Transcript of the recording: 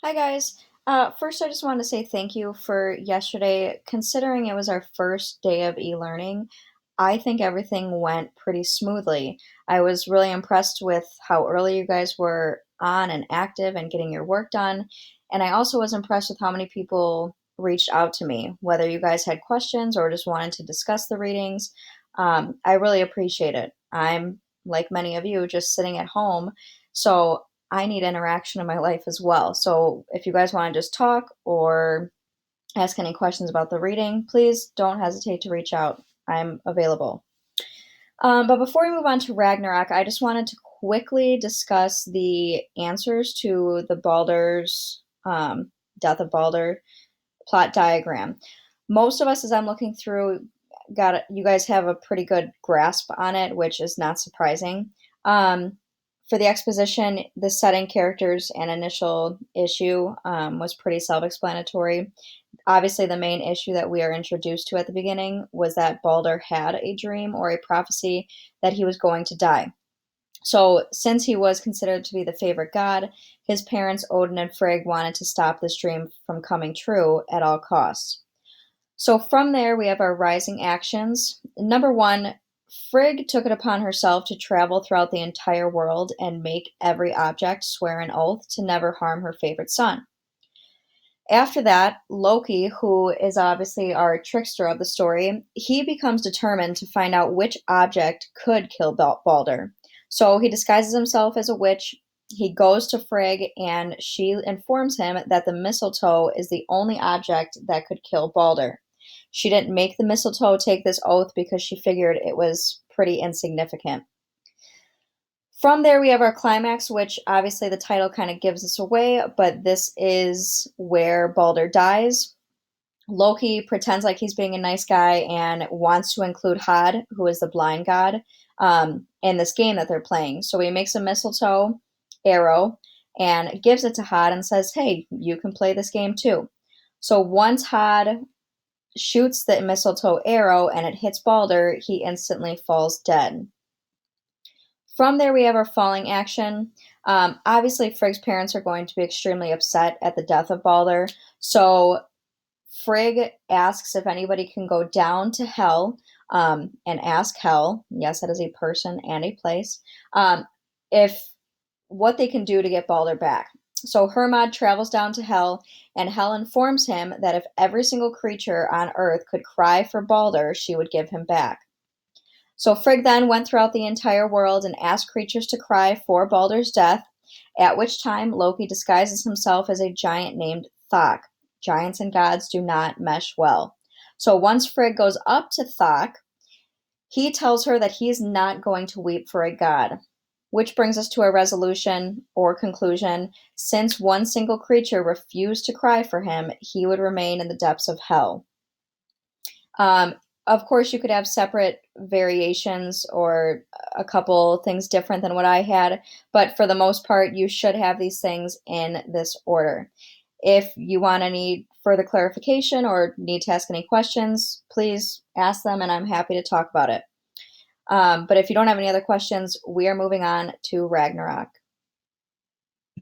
Hi guys. First, I just wanted to say thank you for yesterday. Considering it was our first day of e-learning, I think everything went pretty smoothly. I was really impressed with how early you guys were on and active and getting your work done. And I also was impressed with how many people reached out to me, whether you guys had questions or just wanted to discuss the readings. I really appreciate it. I'm, like many of you, just sitting at home. So I need interaction in my life as well. So if you guys want to just talk or ask any questions about the reading, please don't hesitate to reach out. I'm available. But before we move on to Ragnarok, I just wanted to quickly discuss the answers to the Baldur's Death of Baldur plot diagram. Most of us, as I'm looking through, got it. You guys have a pretty good grasp on it, which is not surprising. Um, for the exposition, the setting, characters, and initial issue was pretty self-explanatory. Obviously, the main issue that we are introduced to at the beginning was that Balder had a dream or a prophecy that he was going to die. So, since he was considered to be the favorite god, his parents Odin and Frigg wanted to stop this dream from coming true at all costs. So from there, we have our rising actions. Number one, Frigg took it upon herself to travel throughout the entire world and make every object swear an oath to never harm her favorite son. After that, Loki, who is obviously our trickster of the story, he becomes determined to find out which object could kill Balder. So he disguises himself as a witch. He goes to Frigg, and she informs him that the mistletoe is the only object that could kill Balder. She didn't make the mistletoe take this oath because she figured it was pretty insignificant. From there, we have our climax, which obviously the title kind of gives us away, but this is where Balder dies. Loki pretends like he's being a nice guy and wants to include Hod, who is the blind god, in this game that they're playing. So he makes a mistletoe arrow and gives it to Hod and says, "Hey, you can play this game too." So once Hod shoots the mistletoe arrow and it hits Balder, he instantly falls dead. From there, we have our falling action. Obviously, Frigg's parents are going to be extremely upset at the death of Balder. So Frigg asks if anybody can go down to Hell and ask Hell, yes, that is a person and a place, if what they can do to get Balder back. So Hermod travels down to Hell, and Hell informs him that if every single creature on Earth could cry for Balder, she would give him back. So Frigg then went throughout the entire world and asked creatures to cry for Balder's death, at which time Loki disguises himself as a giant named Thok. Giants and gods do not mesh well. So once Frigg goes up to Thok, he tells her that he is not going to weep for a god. Which brings us to a resolution or conclusion. Since one single creature refused to cry for him, he would remain in the depths of hell. Um, of course, you could have separate variations or a couple things different than what I had, but for the most part, you should have these things in this order. If you want any further clarification or need to ask any questions, please ask them and I'm happy to talk about it. But if you don't have any other questions, we are moving on to Ragnarok.